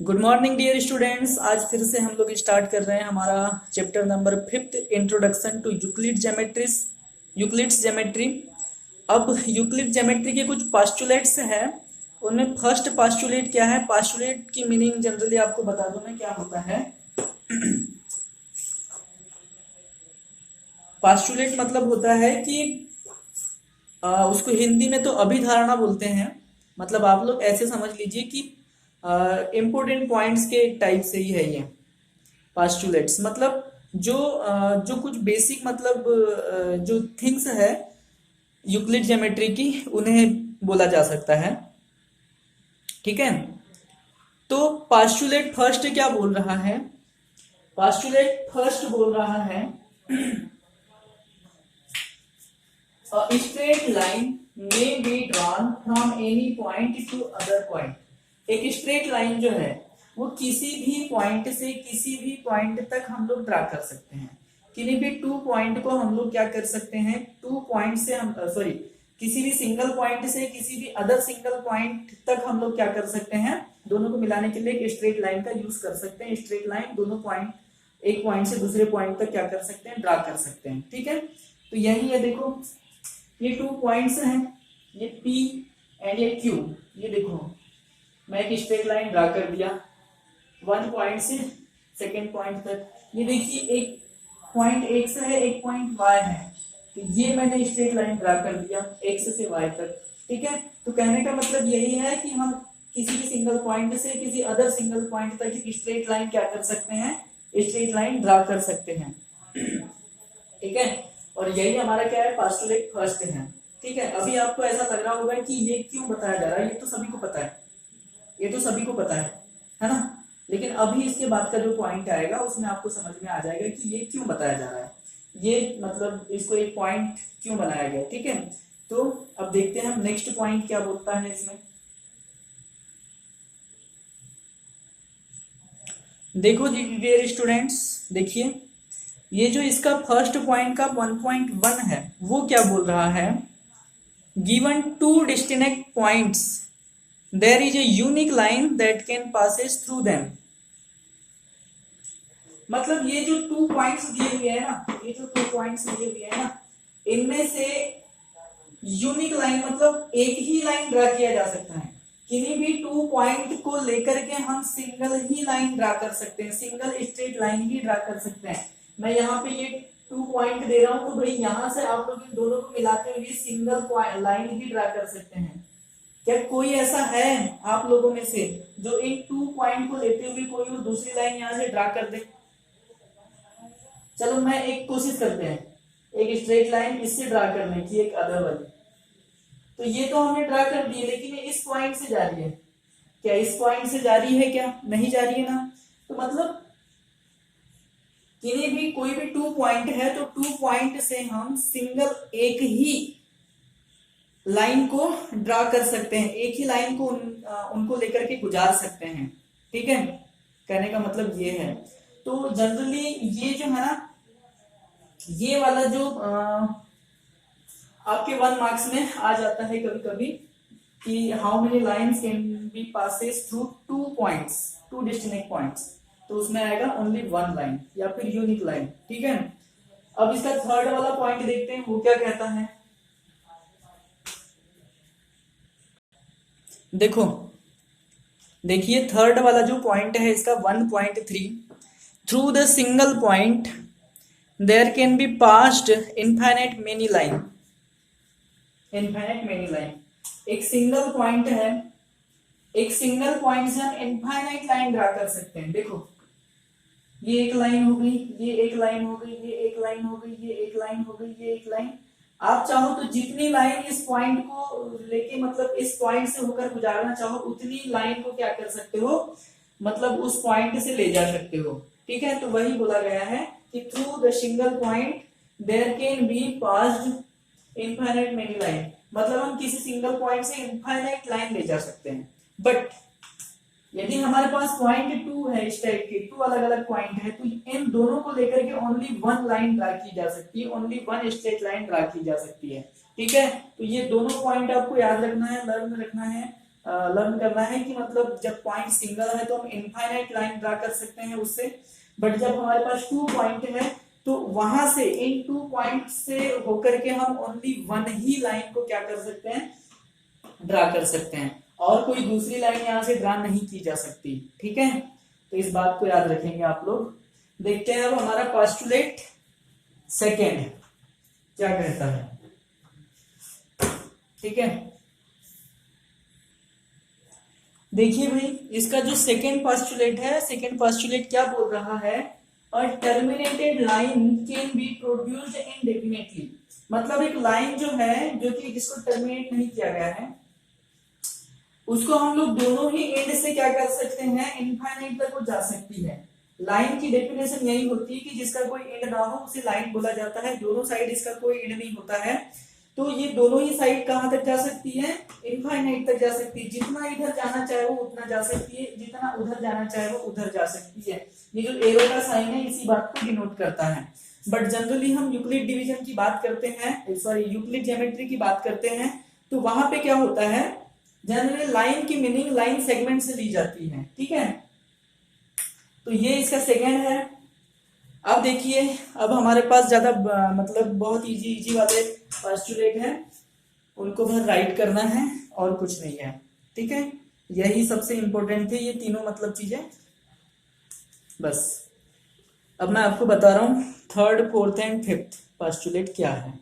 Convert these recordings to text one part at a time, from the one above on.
Good morning dear students. आज फिर से हम लोग स्टार्ट कर रहे हैं हमारा chapter number 5 introduction to Euclid's geometry. अब यूक्लिड ज्योमेट्री के कुछ पास्टुलेट्स हैं, उनमें फर्स्ट पास्टुलेट क्या है। पास्टुलेट की मीनिंग जनरली आपको बता दूं मैं क्या होता है। पास्टुलेट मतलब होता है कि उसको हिंदी में तो अभिधारणा बोलते हैं। मतलब आप लोग ऐसे समझ लीजिए कि इम्पोर्टेंट पॉइंट्स के टाइप से ही है ये पास्टुलेट्स। मतलब जो कुछ बेसिक मतलब जो थिंग्स है यूक्लिड ज्योमेट्री की, उन्हें बोला जा सकता है। ठीक है, तो पास्टुलेट फर्स्ट क्या बोल रहा है। पास्टुलेट फर्स्ट बोल रहा है a straight line may be drawn from any point to other point। एक स्ट्रेट लाइन जो है वो किसी भी पॉइंट से किसी भी पॉइंट तक हम लोग ड्रा कर सकते हैं। किसी भी टू पॉइंट को हम लोग क्या कर सकते हैं, टू पॉइंट से हम किसी भी सिंगल पॉइंट से किसी भी अदर सिंगल पॉइंट तक हम लोग क्या कर सकते हैं, दोनों को मिलाने के लिए एक स्ट्रेट लाइन का यूज कर सकते हैं। स्ट्रेट लाइन दोनों पॉइंट, एक पॉइंट से दूसरे पॉइंट तक क्या कर सकते हैं, ड्रा कर सकते हैं। ठीक है, तो यही है, देखो ये टू पॉइंट्स हैं, ये P एंड ये Q। ये देखो मैं एक स्ट्रेट लाइन ड्रा कर दिया वन पॉइंट से सेकेंड पॉइंट तक। ये देखिए एक पॉइंट X है, एक पॉइंट Y है, तो ये मैंने स्ट्रेट लाइन ड्रा कर दिया X से Y तक। ठीक है, तो कहने का मतलब यही है कि हम किसी भी सिंगल पॉइंट से किसी अदर सिंगल पॉइंट तक एक स्ट्रेट लाइन क्या कर सकते हैं, स्ट्रेट लाइन ड्रा कर सकते हैं। ठीक है, और यही हमारा क्या है, पास्टुलेट फर्स्ट है। ठीक है, अभी आपको ऐसा लग रहा होगा कि ये क्यों बताया जा रहा है, ये तो सभी को पता है, ये तो सभी को पता है ना। लेकिन अभी इसके बाद का जो पॉइंट आएगा उसमें आपको समझ में आ जाएगा कि ये क्यों बताया जा रहा है, ये मतलब इसको एक पॉइंट क्यों बनाया गया। ठीक है, तो अब देखते हैं हम नेक्स्ट पॉइंट क्या बोलता है इसमें। देखो डियर स्टूडेंट्स, देखिए ये जो इसका फर्स्ट पॉइंट का 1.1 है वो क्या बोल रहा है, given two distinct points there is a unique line that can passes through them. मतलब ये जो टू पॉइंट्स दिए हुए हैं ना, ये जो टू पॉइंट्स दिए हुए हैं ना, इनमें से यूनिक लाइन मतलब एक ही लाइन ड्रा किया जा सकता है। किसी भी टू पॉइंट को लेकर के हम सिंगल ही लाइन ड्रा कर सकते हैं, सिंगल स्ट्रेट लाइन ही ड्रा कर सकते हैं। मैं यहाँ पे ये टू पॉइंट दे रहा हूं, तो भाई यहां से आप लोग इन दोनों को मिलाते हुए सिंगल लाइन ही ड्रा कर सकते हैं। क्या कोई ऐसा है आप लोगों में से जो इन टू पॉइंट को लेते हुए कोई वो दूसरी लाइन यहां से ड्रा कर दे। चलो मैं एक कोशिश करते हैं, एक स्ट्रेट लाइन इससे ड्रा करने की, एक अदर वाली। तो ये तो हमने ड्रा कर दी, लेकिन ये इस पॉइंट से जा रही है, क्या इस पॉइंट से जा रही है, क्या नहीं जा रही है ना। तो मतलब किन्हीं भी कोई भी टू पॉइंट है तो टू पॉइंट से हम सिंगल एक ही लाइन को ड्रा कर सकते हैं, एक ही लाइन को उनको लेकर के गुजार सकते हैं। ठीक है, कहने का मतलब ये है। तो जनरली ये जो है ना, ये वाला जो आपके 1 मार्क्स में आ जाता है कभी कभी कि how many lines can be passes through two points, to distinct points, तो उसमें आएगा ओनली वन लाइन या फिर यूनिक लाइन। ठीक है, अब इसका थर्ड वाला पॉइंट देखते हैं वो क्या कहता है। देखो देखिए थर्ड वाला जो पॉइंट है इसका 1.3, through the single point there can be passed infinite many line. Infinite many line, एक सिंगल पॉइंट है, एक सिंगल पॉइंट से हम इनफाइनाइट लाइन ड्रा कर सकते हैं। देखो ये एक लाइन हो गई, ये एक लाइन हो गई, ये एक लाइन हो गई, ये एक लाइन हो गई, ये एक लाइन। आप चाहो तो जितनी लाइन इस पॉइंट को लेके मतलब इस पॉइंट से होकर गुजारना चाहो उतनी लाइन को क्या कर सकते हो, मतलब उस पॉइंट से ले जा सकते हो। ठीक है, तो वही बोला गया है कि through the single point there can be passed infinite many line, मतलब हम किसी सिंगल पॉइंट से इनफाइनाइट लाइन ले जा सकते हैं। बट यदि हमारे पास पॉइंट टू है, इस टाइप के टू अलग अलग पॉइंट है, तो इन दोनों को लेकर के ओनली वन लाइन ड्रा की जा सकती है, only one straight line draw की जा सकती है। ठीक है, तो ये दोनों पॉइंट आपको याद रखना है, लर्न रखना है। लर्न करना है कि मतलब जब पॉइंट सिंगल है तो हम इनफाइनाइट लाइन ड्रा कर सकते हैं उससे, बट जब हमारे पास 2 पॉइंट है तो वहां से इन 2 पॉइंट से होकर के हम ओनली वन ही लाइन को क्या कर सकते हैं, ड्रा कर सकते हैं, और कोई दूसरी लाइन यहां से ड्रा नहीं की जा सकती। ठीक है, तो इस बात को याद रखेंगे आप लोग। देखते हैं अब हमारा पोस्टुलेट सेकेंड क्या कहता है। ठीक है, देखिए भाई इसका जो सेकेंड पोस्टुलेट है, सेकेंड पोस्टुलेट क्या बोल रहा है, a terminated line can be produced indefinitely. मतलब एक लाइन जो है जो कि जिसको टर्मिनेट नहीं किया गया है उसको हम लोग दोनों ही एंड से क्या कर सकते हैं, इनफाइनाइट तक वो जा सकती है। लाइन की डेफिनेशन यही होती है कि जिसका कोई एंड ना हो उसे लाइन बोला जाता है। दोनों साइड इसका कोई एंड नहीं होता है तो ये दोनों ही साइड कहां तक जा सकती है, इनफाइनाइट तक जा सकती है। जितना इधर जाना चाहे वो उतना जा सकती है, जितना उधर जाना चाहे वो उधर जा सकती है। ये जो एरो का साइन है इसी बात को डिनोट करता है। बट जनरली हम यूक्लिड डिवीजन की बात करते हैं, सॉरी यूक्लिड ज्योमेट्री की बात करते हैं, तो वहां पे क्या होता है, जनरली लाइन की मीनिंग लाइन सेगमेंट से ली जाती है। ठीक है, तो ये इसका सेकेंड है। अब देखिए, अब हमारे पास ज्यादा मतलब बहुत इजी इजी वाले पोस्टुलेट हैं, उनको भर राइट करना है और कुछ नहीं है। ठीक है, यही सबसे इंपॉर्टेंट थे ये तीनों मतलब चीजें बस। अब मैं आपको बता रहा हूं third, fourth and fifth postulate क्या है।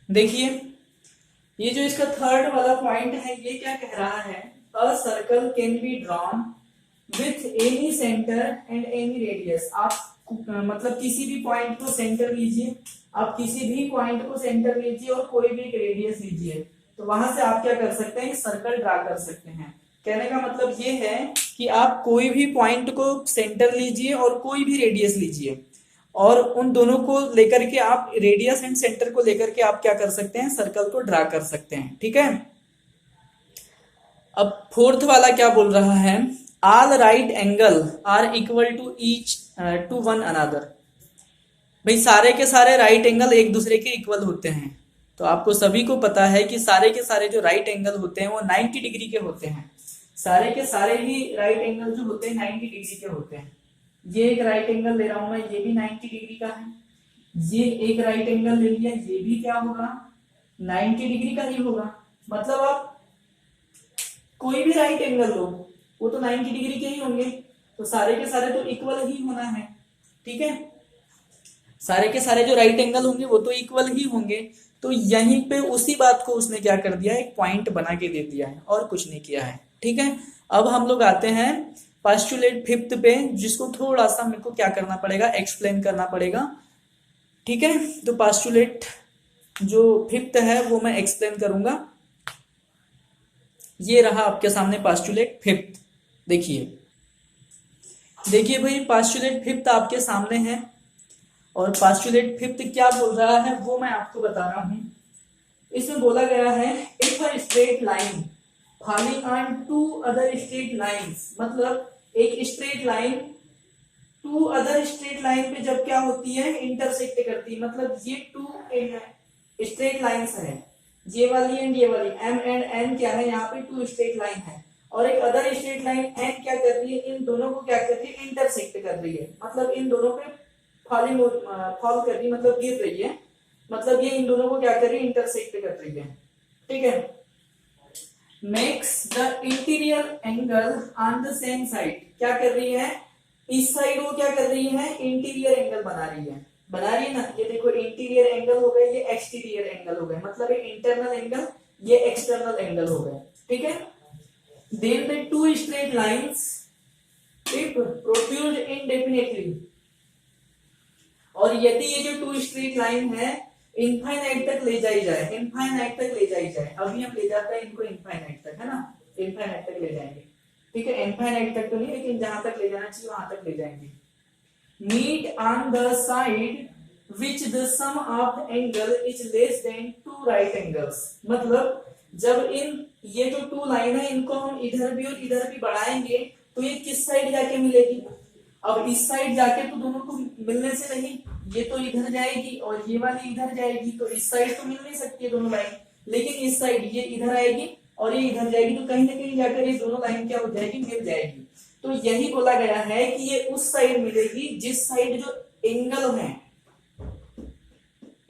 देखिए ये जो इसका थर्ड वाला पॉइंट है ये क्या कह रहा है, a circle can be drawn with any centre and any radius. आप मतलब किसी भी पॉइंट को सेंटर लीजिए, आप किसी भी पॉइंट को सेंटर लीजिए और कोई भी एक रेडियस लीजिए, तो वहां से आप क्या कर सकते हैं, सर्कल ड्रा कर सकते हैं। कहने का मतलब ये है कि आप कोई भी पॉइंट को सेंटर लीजिए और कोई भी रेडियस लीजिए, और उन दोनों को लेकर के आप रेडियस एंड सेंटर को लेकर के आप क्या कर सकते हैं, सर्कल को ड्रा कर सकते हैं। ठीक है, अब फोर्थ वाला क्या बोल रहा है, all right angle are equal to each to one another. भाई सारे के सारे राइट एंगल एक दूसरे के इक्वल होते हैं, तो आपको सभी को पता है कि सारे के सारे जो राइट एंगल होते हैं वो 90 डिग्री के होते हैं। सारे के सारे ही राइट एंगल जो होते हैं 90 डिग्री के होते हैं। ये एक राइट एंगल ले रहा हूं मैं, ये भी 90 डिग्री का है। ये एक राइट एंगल ले लिया, ये भी क्या होगा, 90 डिग्री का ही होगा। मतलब आप कोई भी राइट एंगल लो वो तो 90 डिग्री के ही होंगे, तो सारे के सारे तो इक्वल ही होना है। ठीक है, सारे के सारे जो राइट एंगल होंगे वो तो इक्वल ही होंगे। तो यहीं पे उसी बात को उसने क्या कर दिया, एक पॉइंट बना के दे दिया है और कुछ नहीं किया है। ठीक है, अब हम लोग आते हैं पोस्टुलेट फिफ्थ पे, जिसको थोड़ा सा मेरे को क्या करना पड़ेगा, एक्सप्लेन करना पड़ेगा। ठीक है, तो पोस्टुलेट जो फिफ्थ है वो मैं एक्सप्लेन करूंगा। ये रहा आपके सामने पोस्टुलेट फिफ्थ। देखिए देखिए भाई पोस्टुलेट फिफ्थ आपके सामने है, और पोस्टुलेट फिफ्थ क्या बोल रहा है वो मैं आपको बता रहा हूं। इसमें बोला गया है, if a straight line following on two other straight lines, मतलब एक straight line two other straight line पे जब क्या होती है, इंटरसेक्ट करती है। मतलब ये टू स्ट्रेट लाइंस है, ये वाली एंड ये वाली, एम एंड एन क्या है, यहाँ पे टू स्ट्रेट लाइन है, और एक अदर स्ट्रेट लाइन एन क्या कर रही है, इन दोनों को क्या कर रही है, इंटरसेक्ट कर रही है। मतलब इन दोनों पे फॉल कर रही है, मतलब गिर रही है, मतलब ये इन दोनों को क्या कर रही है, इंटरसेक्ट कर रही है। ठीक है, makes the interior angle on the same side, क्या कर रही है, इस साइड वो क्या कर रही है, इंटीरियर एंगल बना रही है ना। ये देखो इंटीरियर एंगल हो गए, ये एक्सटीरियर एंगल हो गए, मतलब ये इंटरनल एंगल, ये एक्सटर्नल एंगल हो गए। ठीक है, then the two straight lines if produced indefinitely, और यदि ये जो टू स्ट्रेट लाइन है इनफाइनाइट तक ले जाई जाए, इनफाइनाइट तक ले जाई जाए, अभी हम ले जाते हैं इनको इनफाइनाइट तक, है ना, इनफाइनाइट तक ले जाएंगे। ठीक है, इनफाइनाइट तक तो नहीं, लेकिन जहां तक ले जाना चाहिए वहां तक ले जाएंगे। Meet on the side which the sum of angle is less than two right angles, मतलब जब ये जो टू लाइन है इनको हम इधर भी और इधर भी बढ़ाएंगे तो ये किस साइड जाके मिलेगी, अब इस साइड जाके तो दोनों को मिलने से नहीं, ये तो इधर जाएगी और ये वाली इधर जाएगी, तो इस साइड तो मिल नहीं सकती है दोनों लाइन, लेकिन इस साइड ये इधर आएगी और ये इधर जाएगी, तो कहीं ना कहीं जाकर ये दोनों लाइन क्या हो जाएगी, मिल जाएगी। तो यही बोला गया है कि ये उस साइड मिलेगी जिस साइड जो एंगल है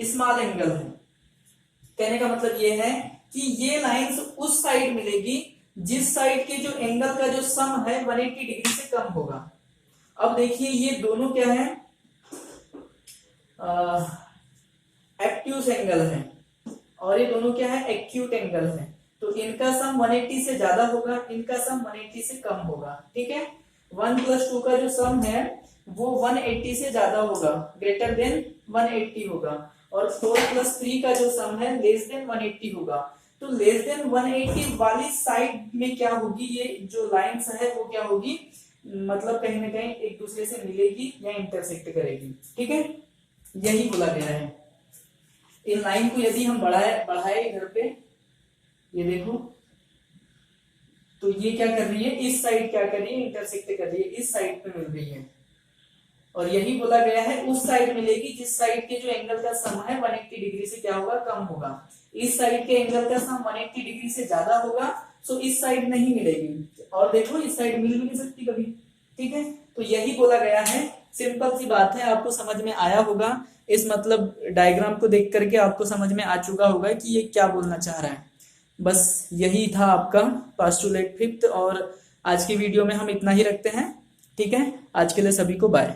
स्मॉल एंगल है। कहने का मतलब ये है कि ये लाइंस उस साइड मिलेगी जिस साइड के जो एंगल का जो सम है 180 डिग्री से कम होगा। अब देखिए ये दोनों क्या है, एक्यूट एंगल है और ये दोनों क्या है, एक्यूट एंगल है। तो इनका सम 180 से ज्यादा होगा, इनका सम 180 से कम होगा। ठीक है, 1 + 2 का जो सम है वो 180 से ज्यादा होगा, ग्रेटर देन 180 होगा, और 4 + 3 का जो सम है लेस देन 180 होगा। तो लेस देन 180 वाली साइड में क्या होगी, ये जो लाइंस है वो क्या होगी, मतलब कहीं ना कहीं एक दूसरे से मिलेगी या इंटरसेक्ट करेगी। ठीक है, यही बोला गया है। इन लाइन को यदि हम बढ़ाए इधर पे, ये देखो, तो ये क्या कर रही है, इस साइड क्या कर रही है, इंटरसेक्ट कर रही है, इस साइड पे मिल रही है। और यही बोला गया है उस साइड मिलेगी जिस साइड के जो एंगल का सम है 180 डिग्री से क्या होगा, कम होगा। इस साइड के एंगल का सम 180 डिग्री से ज्यादा होगा, सो इस साइड नहीं मिलेगी, और देखो इस साइड मिल भी नहीं सकती कभी। ठीक है, तो यही बोला गया है, सिंपल सी बात है, आपको समझ में आया होगा। इस मतलब डायग्राम को देख करके आपको समझ में आ चुका होगा कि ये क्या बोलना चाह रहा है। बस यही था आपका पोस्टुलेट 5th, और आज की वीडियो में हम इतना ही रखते हैं। ठीक है, आज के लिए सभी को बाय।